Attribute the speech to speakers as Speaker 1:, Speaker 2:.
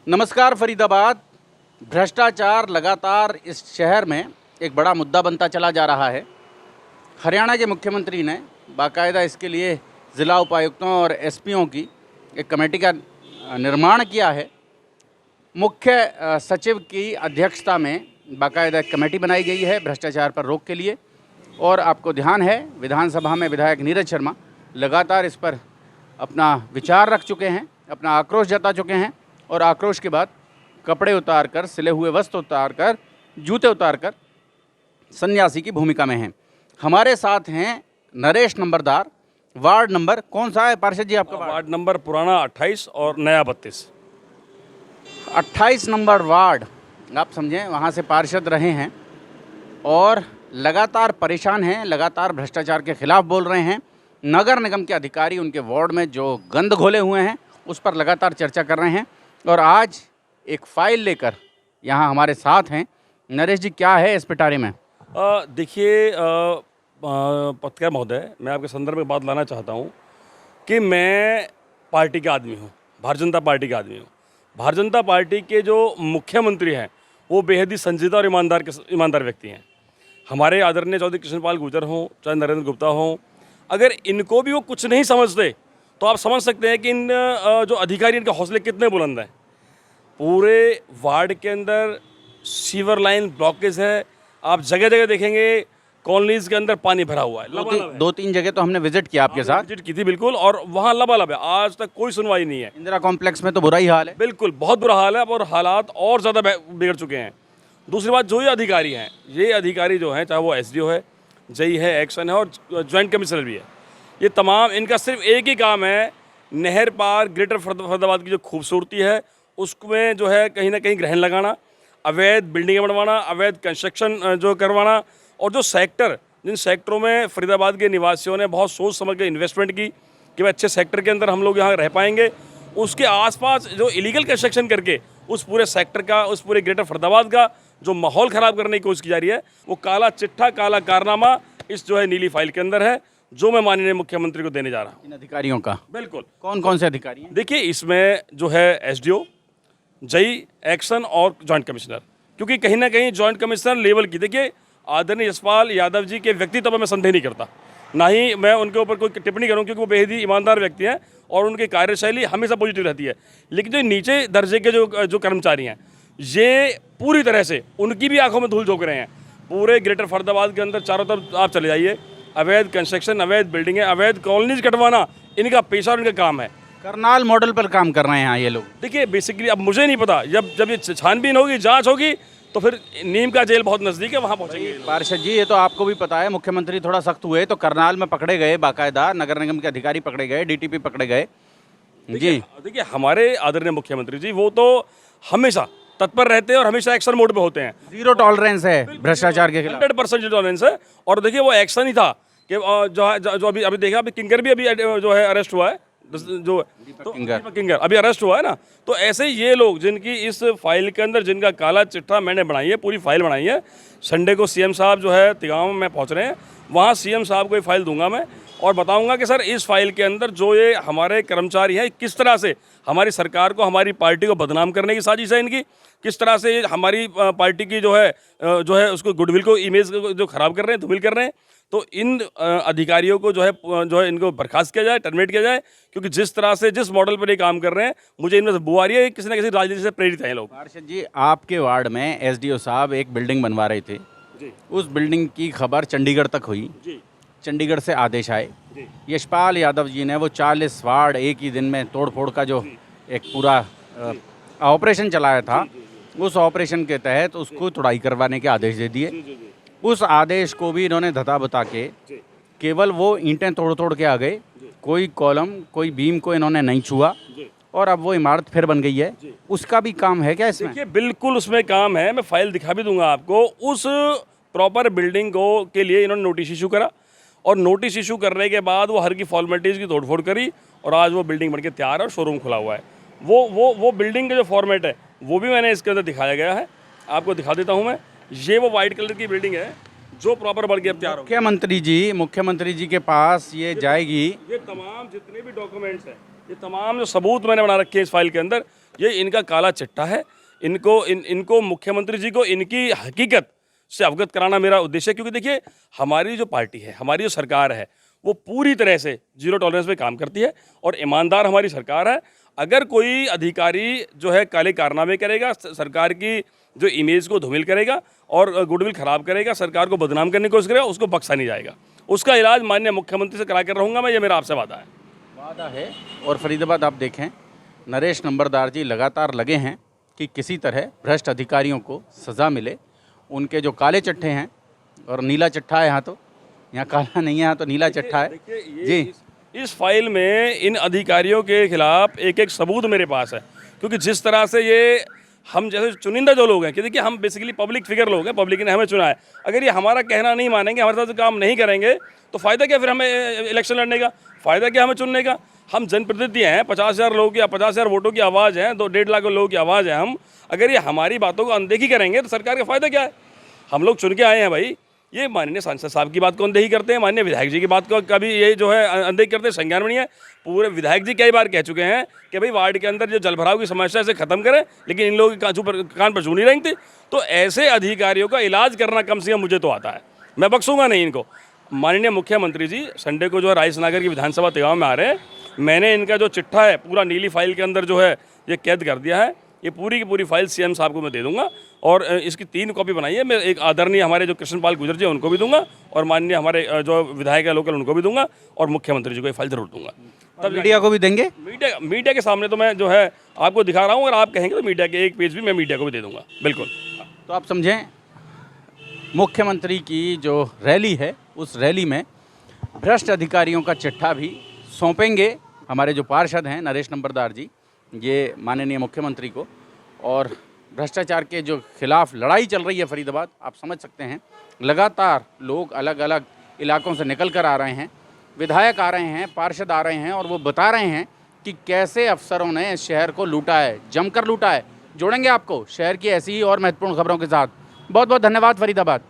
Speaker 1: नमस्कार फरीदाबाद। भ्रष्टाचार लगातार इस शहर में एक बड़ा मुद्दा बनता चला जा रहा है। हरियाणा के मुख्यमंत्री ने बाकायदा इसके लिए ज़िला उपायुक्तों और एसपीओं की एक कमेटी का निर्माण किया है। मुख्य सचिव की अध्यक्षता में बाकायदा एक कमेटी बनाई गई है भ्रष्टाचार पर रोक के लिए। और आपको ध्यान है, विधानसभा में विधायक नीरज शर्मा लगातार इस पर अपना विचार रख चुके हैं, अपना आक्रोश जता चुके हैं और आक्रोश के बाद कपड़े उतारकर, सिले हुए वस्त्र उतारकर, जूते उतारकर सन्यासी की भूमिका में हैं। हमारे साथ हैं नरेश नंबरदार। वार्ड नंबर कौन सा है पार्षद जी आपका?
Speaker 2: वार्ड नंबर पुराना 28 और नया 32।
Speaker 1: 28 नंबर वार्ड, आप समझें, वहाँ से पार्षद रहे हैं और लगातार परेशान हैं, लगातार भ्रष्टाचार के खिलाफ बोल रहे हैं। नगर निगम के अधिकारी उनके वार्ड में जो गंद घोले हुए हैं उस पर लगातार चर्चा कर रहे हैं और आज एक फाइल लेकर यहाँ हमारे साथ हैं। नरेश जी, क्या है इस पिटारे में?
Speaker 2: देखिए पत्रकार महोदय, मैं आपके संदर्भ में बात लाना चाहता हूँ कि मैं पार्टी का आदमी हूँ, भारतीय जनता पार्टी का आदमी हूँ। भारतीय जनता पार्टी के जो मुख्यमंत्री हैं वो बेहद ही संजीदा और ईमानदार व्यक्ति हैं। हमारे आदरणीय चौधरी कृष्णपाल गुर्जर हों, चाहे नरेंद्र गुप्ता हों, अगर इनको भी वो कुछ नहीं समझते तो आप समझ सकते हैं कि इन जो अधिकारी, इनके हौसले कितने बुलंद हैं। पूरे वार्ड के अंदर सीवर लाइन ब्लॉकेज है। आप जगह जगह देखेंगे कॉलोनीज के अंदर पानी भरा हुआ है।
Speaker 1: दो तीन जगह तो हमने विजिट किया आपके साथ।
Speaker 2: विजिट की थी बिल्कुल, और वहाँ लबालब है। आज तक कोई सुनवाई नहीं है।
Speaker 1: इंदिरा कॉम्प्लेक्स में तो बुरा ही हाल है।
Speaker 2: बिल्कुल, बहुत बुरा हाल है और हालात और ज़्यादा बिगड़ चुके हैं। दूसरी बात, जो ये अधिकारी हैं, ये अधिकारी जो हैं, चाहे वो एसडीओ है, जेई है, एक्शन है और ज्वाइंट कमिश्नर भी है, ये तमाम, इनका सिर्फ एक ही काम है, नहर पार ग्रेटर फरीदाबाद की जो खूबसूरती है उसमें जो है कहीं ना कहीं ग्रहण लगाना, अवैध बिल्डिंगें बनवाना, अवैध कंस्ट्रक्शन जो करवाना, और जो सेक्टर, जिन सेक्टरों में फरीदाबाद के निवासियों ने बहुत सोच समझ के इन्वेस्टमेंट की कि भाई अच्छे सेक्टर के अंदर हम लोग यहाँ रह पाएंगे, उसके आसपास जो इलीगल कंस्ट्रक्शन करके उस पूरे सेक्टर का, उस पूरे ग्रेटर फरीदाबाद का जो माहौल ख़राब करने की कोशिश की जा रही है, वो काला चिट्ठा, काला कारनामा इस जो है नीली फाइल के अंदर है, जो मैं माननीय मुख्यमंत्री को देने जा रहा हूँ।
Speaker 1: इन अधिकारियों का
Speaker 2: बिल्कुल।
Speaker 1: कौन कौन से अधिकारी हैं?
Speaker 2: देखिए, इसमें जो है एसडीओ, जेई, एक्शन और जॉइंट कमिश्नर, क्योंकि कहीं ना कहीं जॉइंट कमिश्नर लेवल की, देखिए आदरणीय यशपाल यादव जी के व्यक्तित्व पर मैं संदेह नहीं करता, ना ही मैं उनके ऊपर कोई टिप्पणी करूं, क्योंकि वो बेहद ही ईमानदार व्यक्ति हैं और उनकी कार्यशैली हमेशा पॉजिटिव रहती है। लेकिन जो नीचे दर्जे के जो कर्मचारी हैं, ये पूरी तरह से उनकी भी आंखों में धूल झोंक रहे हैं। पूरे ग्रेटर फरीदाबाद के अंदर चारों तरफ आप चले जाइए, अवैध कंस्ट्रक्शन, अवैध बिल्डिंगें, अवैध कॉलोनीज कटवाना इनका पेशा और इनका काम है।
Speaker 1: करनाल मॉडल पर काम कर रहे हैं यहाँ ये लोग।
Speaker 2: देखिए, बेसिकली अब मुझे नहीं पता, जब ये छानबीन होगी, जांच होगी, तो फिर नीम का जेल बहुत नज़दीक है, वहाँ पहुँचेंगे।
Speaker 1: पार्षद जी, ये तो आपको भी पता है, मुख्यमंत्री थोड़ा सख्त हुए तो करनाल में पकड़े गए, बाकायदा नगर निगम के अधिकारी पकड़े गए, डीटीपी पकड़े गए जी।
Speaker 2: देखिए, हमारे आदरणीय मुख्यमंत्री जी वो तो हमेशा तत्पर रहते हैं और हमेशा एक्शन मोड पे होते हैं।
Speaker 1: जीरो टॉलरेंस है भ्रष्टाचार के खिलाफ।
Speaker 2: 100% टॉलरेंस है। और देखिए, वो एक्शन ही था कि जो अभी देखा, अभी किंगर भी अभी जो है अरेस्ट हुआ है, जो दीपक किंगर अभी अरेस्ट हुआ है ना। तो ऐसे ये लोग जिनकी इस फाइल के अंदर, जिनका काला चिट्ठा मैंने बनाई है, पूरी फाइल बनाई है। संडे को सीएम साहब जो है तिगांव में पहुंच रहे हैं, वहाँ सीएम साहब को ये फाइल दूंगा मैं और बताऊंगा कि सर, इस फाइल के अंदर जो ये हमारे कर्मचारी हैं, किस तरह से हमारी सरकार को, हमारी पार्टी को बदनाम करने की साजिश है इनकी, किस तरह से हमारी पार्टी की जो है उसको गुडविल को, इमेज को जो खराब कर रहे हैं, धूमिल कर रहे हैं। तो इन अधिकारियों को जो है इनको बर्खास्त किया जाए, टर्मिनेट किया जाए, क्योंकि जिस तरह से, जिस मॉडल पर ये काम कर रहे हैं, मुझे इनमें से बू आ रही है, किसी न किसी राजनीति से प्रेरित हैं लोग।
Speaker 1: पार्षद जी, आपके वार्ड में एसडीओ साहब एक बिल्डिंग बनवा रहे थे जी। उस बिल्डिंग की खबर चंडीगढ़ तक हुई जी। चंडीगढ़ से आदेश आए, यशपाल यादव जी ने वो 40 वार्ड एक ही दिन में तोड़ फोड़ का जो एक पूरा ऑपरेशन चलाया था, उस ऑपरेशन के तहत उसको तुड़ाई करवाने के आदेश दे दिए। उस आदेश को भी इन्होंने धता बता के केवल वो ईंटें तोड़ तोड़ के आ गए, कोई कॉलम, कोई बीम को इन्होंने नहीं छुआ और अब वो इमारत फिर बन गई है। उसका भी काम है क्या इसमें?
Speaker 2: देखिए, बिल्कुल उसमें काम है, मैं फाइल दिखा भी दूंगा आपको। उस प्रॉपर बिल्डिंग को के लिए इन्होंने नोटिस इशू करा और नोटिस इशू करने के बाद वो हर की फॉर्मेलिटीज़ की तोड़फोड़ करी और आज वो बिल्डिंग बन के तैयार है और शोरूम खुला हुआ है। वो बिल्डिंग का जो फॉर्मेट है वो भी मैंने इसके अंदर दिखाया गया है, आपको दिखा देता हूँ मैं। ये वो वाइट कलर की बिल्डिंग है जो प्रॉपर बन के अब तैयार हो।
Speaker 1: मुख्यमंत्री जी के पास ये जाएगी।
Speaker 2: ये तमाम जितने भी डॉक्यूमेंट्स हैं, ये तमाम जो सबूत मैंने बना रखे हैं इस फाइल के अंदर, ये इनका काला चिट्ठा है। इनको मुख्यमंत्री जी को इनकी हकीकत से अवगत कराना मेरा उद्देश्य है, क्योंकि देखिए हमारी जो पार्टी है, हमारी जो सरकार है, वो पूरी तरह से जीरो टॉलरेंस पे काम करती है और ईमानदार हमारी सरकार है। अगर कोई अधिकारी जो है काले कारनामे करेगा, सरकार की जो इमेज को धूमिल करेगा और गुडविल खराब करेगा, सरकार को बदनाम करने की कोशिश करेगा, उसको बख्शा नहीं जाएगा। उसका इलाज माननीय मुख्यमंत्री से करा कर रहूँगा मैं, ये मेरा आपसे वादा है।
Speaker 1: और फरीदाबाद आप देखें, नरेश नंबरदार जी लगातार लगे हैं कि किसी तरह भ्रष्ट अधिकारियों को सज़ा मिले। उनके जो काले चट्टे हैं, और नीला चट्टा है, यहाँ काला नहीं है, यहाँ तो नीला चट्टा है जी।
Speaker 2: इस फाइल में इन अधिकारियों के खिलाफ एक एक सबूत मेरे पास है, क्योंकि जिस तरह से ये हम जैसे चुनिंदा जो लोग हैं, कि देखिए हम बेसिकली पब्लिक फिगर लोग हैं, पब्लिक ने हमें चुना है। अगर ये हमारा कहना नहीं मानेंगे, हमारे साथ काम नहीं करेंगे, तो फ़ायदा क्या फिर हमें इलेक्शन लड़ने का, फ़ायदा क्या हमें चुनने का। हम जनप्रतिनिधि हैं, 50,000 लोगों की, 50,000 वोटों की आवाज़ है, 2-1.5 लाख लोगों की आवाज़ है। हम अगर ये हमारी बातों को अनदेखी करेंगे तो सरकार का फ़ायदा क्या है। हम लोग चुन के आए हैं भाई। ये माननीय सांसद साहब की बात को अनदेखी करते हैं, माननीय विधायक जी की बात को कभी ये जो है अनदेखी करते हैं, संज्ञान में नहीं है। पूरे विधायक जी कई बार कह चुके हैं कि भाई वार्ड के अंदर जो जलभराव की समस्या है इसे खत्म करें, लेकिन इन लोगों की कान पर जू नहीं रही थी। तो ऐसे अधिकारियों का इलाज करना कम से कम मुझे तो आता है, मैं बख्शूंगा नहीं इनको। माननीय मुख्यमंत्री जी संडे को जो है राइसनगर की विधानसभा तेगांव में आ रहे हैं। मैंने इनका जो चिट्ठा है पूरा नीली फाइल के अंदर जो है ये कैद कर दिया है। ये पूरी की पूरी फाइल सीएम साहब को मैं दे दूंगा, और इसकी 3 कॉपी बनाई है। मैं एक आदरणीय हमारे जो कृष्णपाल गुर्जर जी उनको भी दूंगा, और माननीय हमारे जो विधायक है लोकल उनको भी दूंगा, और मुख्यमंत्री जी को ये फाइल जरूर दूंगा।
Speaker 1: तब मीडिया को भी देंगे?
Speaker 2: मीडिया के सामने तो मैं जो है आपको दिखा रहा हूँ, और आप कहेंगे तो मीडिया के एक पेज भी मैं मीडिया को भी दे दूंगा, बिल्कुल।
Speaker 1: तो आप समझें, मुख्यमंत्री की जो रैली है, उस रैली में भ्रष्ट अधिकारियों का चिट्ठा भी सौंपेंगे हमारे जो पार्षद हैं नरेश नंबरदार जी, ये माननीय मुख्यमंत्री को। और भ्रष्टाचार के जो खिलाफ लड़ाई चल रही है फरीदाबाद, आप समझ सकते हैं, लगातार लोग अलग अलग इलाकों से निकल कर आ रहे हैं, विधायक आ रहे हैं, पार्षद आ रहे हैं, और वो बता रहे हैं कि कैसे अफसरों ने इस शहर को लूटा है, जमकर लूटा है। जोड़ेंगे आपको शहर की ऐसी ही और महत्वपूर्ण खबरों के साथ। बहुत बहुत धन्यवाद फरीदाबाद।